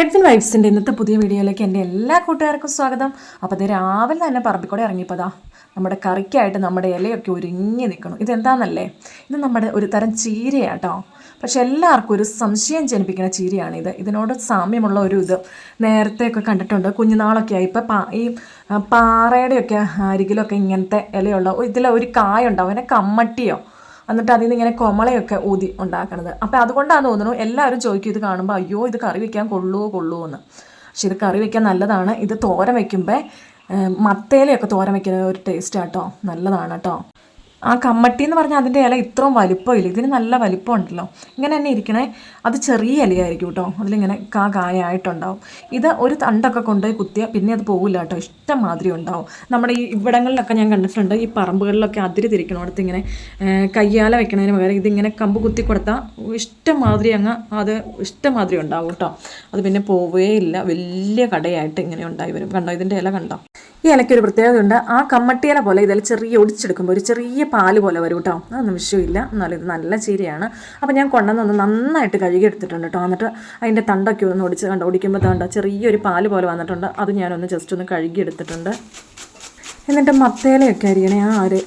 Edwin വൈബ്സിൻ്റെ ഇന്നത്തെ പുതിയ വീഡിയോയിലേക്ക് എൻ്റെ എല്ലാ കൂട്ടുകാർക്കും സ്വാഗതം. അപ്പോൾ അത് രാവിലെ തന്നെ പറമ്പിക്കൂടെ ഇറങ്ങിയപ്പോഴാ നമ്മുടെ കറിക്കായിട്ട് നമ്മുടെ ഇലയൊക്കെ ഒരുങ്ങി നിൽക്കണം. ഇതെന്താണെന്നല്ലേ, ഇത് നമ്മുടെ ഒരു തരം ചീരയാട്ടോ. പക്ഷെ എല്ലാവർക്കും ഒരു സംശയം ജനിപ്പിക്കുന്ന ചീരയാണിത്. ഇതിനോട് സാമ്യമുള്ള ഒരു ഇത് നേരത്തെയൊക്കെ കണ്ടിട്ടുണ്ട്. കുഞ്ഞുനാളൊക്കെ ആയി ഇപ്പോൾ ഈ പാറയുടെയൊക്കെ അരികിലൊക്കെ ഇങ്ങനത്തെ ഇലയുള്ള ഇതിലൊരു കായുണ്ടാവും, അതിനെ കമ്മട്ടിയോ എന്നിട്ട് അതിൽ നിന്ന് ഇങ്ങനെ കൊമളയൊക്കെ ഊതി ഉണ്ടാക്കണത്. അപ്പോൾ അതുകൊണ്ടാണ് തോന്നുന്നു എല്ലാവരും ചോദിക്കും ഇത് കാണുമ്പോൾ, അയ്യോ ഇത് കറി വയ്ക്കാൻ കൊള്ളുമോ എന്ന്. പക്ഷെ ഇത് കറി വയ്ക്കാൻ നല്ലതാണ്. ഇത് തോരൻ വയ്ക്കുമ്പോൾ മത്തേലയൊക്കെ തോരൻ വയ്ക്കുന്ന ഒരു ടേസ്റ്റ് ആട്ടോ, നല്ലതാണ് കേട്ടോ. ആ കമ്മട്ടി എന്ന് പറഞ്ഞാൽ അതിൻ്റെ ഇല ഇത്രയും വലിപ്പമില്ല, ഇതിന് നല്ല വലിപ്പം ഉണ്ടല്ലോ. ഇങ്ങനെ തന്നെ ഇരിക്കണേ. അത് ചെറിയ ഇലയായിരിക്കും കേട്ടോ, അതിലിങ്ങനെ കായായിട്ടുണ്ടാവും. ഇത് ഒരു തണ്ടൊക്കെ കൊണ്ടുപോയി കുത്തിയാൽ പിന്നെ അത് പോകില്ല കേട്ടോ, ഇഷ്ടംമാതിരി ഉണ്ടാവും. നമ്മുടെ ഈ ഇവിടങ്ങളിലൊക്കെ ഞാൻ കണ്ടിട്ടുണ്ട്, ഈ പറമ്പുകളിലൊക്കെ അതിര് തിരിക്കണോടത്ത് ഇങ്ങനെ കയ്യാല വെക്കണതിന് പകരം ഇതിങ്ങനെ കമ്പ് കുത്തി കൊടുത്താൽ ഇഷ്ടംമാതിരി അത് ഇഷ്ടംമാതിരി ഉണ്ടാവും കേട്ടോ. അത് പിന്നെ പോവേ ഇല്ല, വലിയ കടയായിട്ട് ഇങ്ങനെ ഉണ്ടായി വരും. കണ്ടോ ഇതിൻ്റെ ഇല കണ്ടോ? ഈ ഇലയ്ക്കൊരു പ്രത്യേകതയുണ്ട്. ആ കമ്മട്ടിയില പോലെ ഇതിൽ ചെറിയ ഒടിച്ചെടുക്കുമ്പോൾ ഒരു ചെറിയ പാല് പോലെ വരും കേട്ടോ. അതൊന്നും വിഷയമില്ല, എന്നാലും ഇത് നല്ല ചീരയാണ്. അപ്പോൾ ഞാൻ കൊണ്ടുവന്നൊന്ന് നന്നായിട്ട് കഴുകിയെടുത്തിട്ടുണ്ട് കേട്ടോ. എന്നിട്ട് അതിൻ്റെ തണ്ടൊക്കെ ഒന്ന് ഒടിക്കുമ്പോൾ തണ്ട ചെറിയൊരു പാല് പോലെ വന്നിട്ടുണ്ട്. അത് ഞാനൊന്ന് ജസ്റ്റ് ഒന്ന് കഴുകിയെടുത്തിട്ടുണ്ട്. എന്നിട്ട് മത്തേലയൊക്കെ അരിയണേ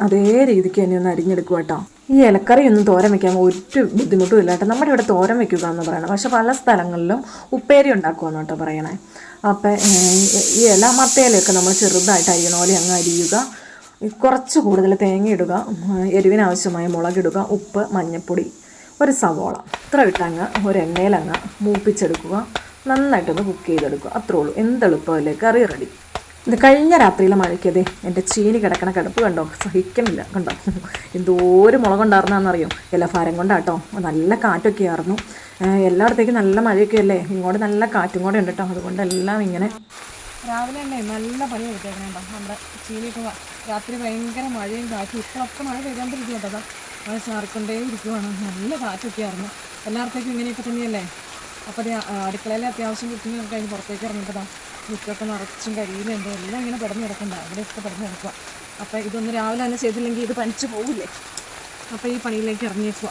അതേ രീതിക്ക് തന്നെ ഒന്ന് അരിഞ്ഞെടുക്കുക കേട്ടോ. ഈ ഇലക്കറിയൊന്നും തോരൻ വയ്ക്കാൻ ഒരു ബുദ്ധിമുട്ടും ഇല്ല കേട്ടോ. നമ്മുടെ ഇവിടെ തോരൻ വയ്ക്കുക എന്ന് പറയണം, പക്ഷെ പല സ്ഥലങ്ങളിലും ഉപ്പേരി ഉണ്ടാക്കുമെന്ന് കേട്ടോ പറയണേ. അപ്പം ഈ ഇല മത്തേലയൊക്കെ നമ്മൾ ചെറുതായിട്ട് അരിയണ പോലെ അങ്ങ് അരിയുക. കുറച്ച് കൂടുതൽ തേങ്ങ ഇടുക, എരിവിനാവശ്യമായ മുളകിടുക, ഉപ്പ്, മഞ്ഞൾപ്പൊടി, ഒരു സവോള ഇത്ര ഇട്ടങ്ങ് ഒരു എണ്ണയിലങ്ങ് മൂപ്പിച്ചെടുക്കുക. നന്നായിട്ടൊന്ന് കുക്ക് ചെയ്തെടുക്കുക. അത്രേ ഉള്ളൂ. എന്തെളുപ്പമല്ലേ, കറി റെഡി. ഇത് കഴിഞ്ഞ രാത്രിയിലെ മഴയ്ക്കതേ എൻ്റെ ചീനി കിടക്കണ കിടപ്പ് കണ്ടോ, സഹിക്കുന്നില്ല കണ്ടോ. എന്തോരം മുളകുണ്ടായിരുന്നറിയോ, ഇലഭാരം കൊണ്ടാട്ടോ. നല്ല കാറ്റൊക്കെ ആയിരുന്നു. എല്ലായിടത്തേക്കും നല്ല മഴയൊക്കെ അല്ലേ, ഇങ്ങോട്ട് നല്ല കാറ്റും കൂടെ ഉണ്ട് കേട്ടോ. അതുകൊണ്ട് എല്ലാം ഇങ്ങനെ രാവിലെ തന്നെ നല്ല പണി എടുത്തേക്കണേണ്ടോ. നമ്മുടെ ചീനിയൊക്കെ രാത്രി ഭയങ്കര മഴയും കാറ്റും. ഇപ്പോഴൊക്കെ മഴ പെയ്തുകൊണ്ടിരിക്കും കേട്ടോ. മഴ ചാറിക്കൊണ്ടേ ഇരിക്കുവാണ്. നല്ല കാറ്റൊക്കെ ആയിരുന്നു. എല്ലായിടത്തേക്കും ഇങ്ങനെയൊക്കെ തന്നെയല്ലേ. അപ്പോൾ അടുക്കളയിലെ അത്യാവശ്യം കുക്കിങ്ങൊക്കെ കഴിഞ്ഞ് പുറത്തേക്ക് ഇറങ്ങിയപ്പോഴാണ് മുറ്റമൊക്കെ നിറച്ചും കരിയിലുണ്ട്. എല്ലാം ഇങ്ങനെ പടന്ന് കിടക്കണ്ട, അവിടെയൊക്കെ പടന്ന് കിടക്കുക. അപ്പോൾ ഇതൊന്ന് രാവിലെ തന്നെ ചെയ്തില്ലെങ്കിൽ ഇത് പനിച്ച് പോകില്ലേ. അപ്പോൾ ഈ പണിയിലേക്ക് ഇറങ്ങിയേക്കുക.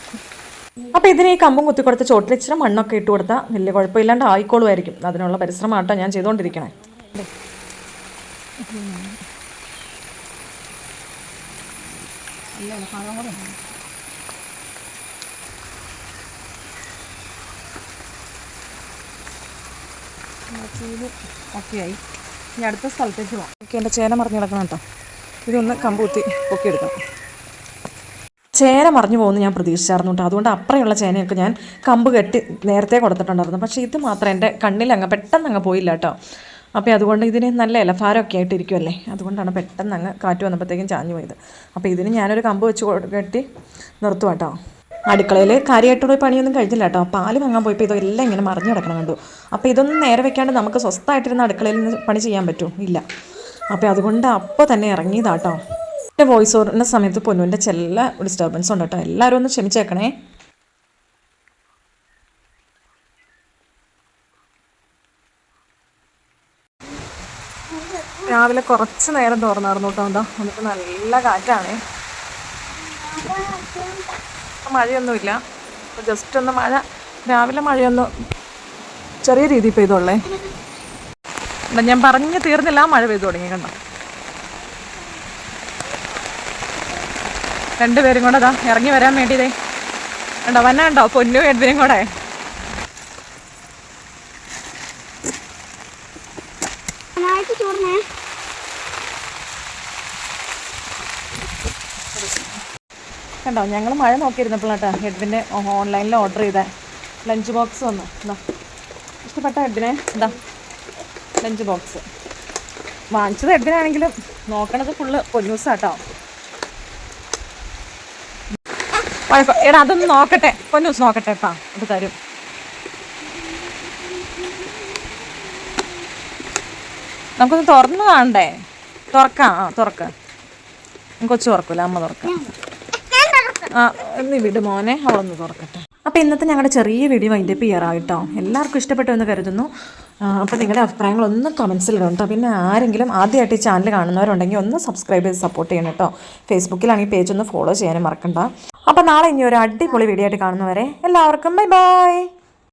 അപ്പോൾ ഇതിന് ഈ കമ്പും കുത്തിക്കൊടുത്ത് ചോട്ടിൽ ഇച്ചിരി മണ്ണൊക്കെ ഇട്ട് കൊടുത്താൽ വലിയ കുഴപ്പമില്ലാണ്ട് ആയിക്കോളുമായിരിക്കും. അതിനുള്ള പരിശ്രമമാട്ടോ ഞാൻ ചെയ്തുകൊണ്ടിരിക്കണേ. ഓക്കെ ആയി. ഇനി അടുത്ത സ്ഥലത്തേക്ക് പോകാം. ഓക്കെ, എൻ്റെ ചേന മറിഞ്ഞ് കിടക്കണം കേട്ടോ. ഇതൊന്ന് കമ്പ് കുത്തി പൊക്കിയെടുക്കണം. ചേന മറിഞ്ഞു പോകുമെന്ന് ഞാൻ പ്രതീക്ഷിച്ചായിരുന്നു കേട്ടോ. അതുകൊണ്ട് അപ്പുറമുള്ള ചേനയൊക്കെ ഞാൻ കമ്പ് കെട്ടി നേരത്തെ കൊടുത്തിട്ടുണ്ടായിരുന്നു. പക്ഷേ ഇത് മാത്രം എൻ്റെ കണ്ണിലങ്ങ് പെട്ടെന്ന് പോയില്ല കേട്ടോ. അപ്പോൾ അതുകൊണ്ട് ഇതിന് നല്ല ഇലഭാരമൊക്കെ ആയിട്ടിരിക്കുമല്ലേ, അതുകൊണ്ടാണ് പെട്ടെന്ന് കാറ്റ് വന്നപ്പോഴത്തേക്കും ചാഞ്ഞു പോയത്. അപ്പോൾ ഇതിന് ഞാനൊരു കമ്പ് വെച്ച് കെട്ടി നിർത്തും കേട്ടോ. അടുക്കളയിൽ കാര്യമായിട്ടുള്ള പണിയൊന്നും കഴിഞ്ഞില്ല കേട്ടോ. പാല് വാങ്ങാൻ പോയപ്പോൾ ഇതെല്ലാം ഇങ്ങനെ മറിഞ്ഞു കിടക്കണം കണ്ടു. അപ്പോൾ ഇതൊന്നും നേരെ വെക്കാണ്ട് നമുക്ക് സ്വസ്ഥമായിട്ടിരുന്ന അടുക്കളയിൽ നിന്ന് പണി ചെയ്യാൻ പറ്റുമോ? ഇല്ല. അപ്പോൾ അതുകൊണ്ട് അപ്പോൾ തന്നെ ഇറങ്ങിയതാട്ടോ. എൻ്റെ വോയിസ് ഓവറിൻ്റെ സമയത്ത് പൊന്നുവിൻ്റെ ചെല്ല ഡിസ്റ്റർബൻസ് ഉണ്ട് കേട്ടോ. എല്ലാവരും ഒന്ന് ക്ഷമിച്ചേക്കണേ. രാവിലെ കുറച്ച് നേരം തുറന്നായിരുന്നു കേട്ടോ. എന്താ എന്നിട്ട് നല്ല കാറ്റാണേ. മഴയൊന്നുമില്ല. അപ്പോൾ ജസ്റ്റ് ഒന്ന് മഴ രാവിലെ മഴയൊന്ന് ചെറിയ രീതിയിൽ പെയ്തോളേ. ഞാൻ പറഞ്ഞു തീർന്നില്ല, മഴ പെയ്തു തുടങ്ങി കണ്ടോ. രണ്ടുപേരും കൂടെ അതാ ഇറങ്ങി വരാൻ വേണ്ടിയതേ കണ്ടോ. വന്ന കണ്ടോ പൊന്നു എഡ്വിനും കൂടെ. കണ്ടോ, ഞങ്ങൾ മഴ നോക്കിയിരുന്നപ്പോഴാട്ടോ എഡ്വിൻ്റെ ഓൺലൈനിൽ ഓർഡർ ചെയ്ത ലഞ്ച് ബോക്സ് വന്നു. എന്താ ഇഷ്ടപ്പെട്ട എഡ്വിനെ? എന്താ ലഞ്ച് ബോക്സ് വാങ്ങിച്ചത് എഡ്വിനാണെങ്കിലും നോക്കണത് ഫുള്ള് പൊന്നൂസാട്ടോ. എടാ അതൊന്ന് നോക്കട്ടെ, പൊന്നൂസ് നോക്കട്ടെ. അത് തരും. നമുക്കൊന്ന് തുറന്ന് കാണണ്ടേ? തുറക്കാം. തുറക്കാം. കൊച്ചു തുറക്കൂല, അമ്മ തുറക്കാം. നീ വിട് മോനെ, അവളൊന്ന് തുറക്കട്ടെ. അപ്പോൾ ഇന്നത്തെ ഞങ്ങളുടെ ചെറിയ വീഡിയോ വൈൻഡപ്പ് ചെയ്യാറായിട്ടോ. എല്ലാവർക്കും ഇഷ്ടപ്പെട്ടു എന്ന് കരുതുന്നു. അപ്പോൾ നിങ്ങളുടെ അഭിപ്രായങ്ങളൊന്ന് കമൻസിലിടും കേട്ടോ. പിന്നെ ആരെങ്കിലും ആദ്യമായിട്ട് ഈ ചാനൽ കാണുന്നവരുണ്ടെങ്കിൽ ഒന്ന് സബ്സ്ക്രൈബ് ചെയ്ത് സപ്പോർട്ട് ചെയ്യണം കേട്ടോ. ഫേസ്ബുക്കിലാണെങ്കിൽ പേജ് ഒന്ന് ഫോളോ ചെയ്യാനും മറക്കണ്ട. അപ്പോൾ നാളെ ഇനി ഒരു അടിപൊളി വീഡിയോ ആയിട്ട് കാണുന്നവരെ എല്ലാവർക്കും ബൈ ബൈ.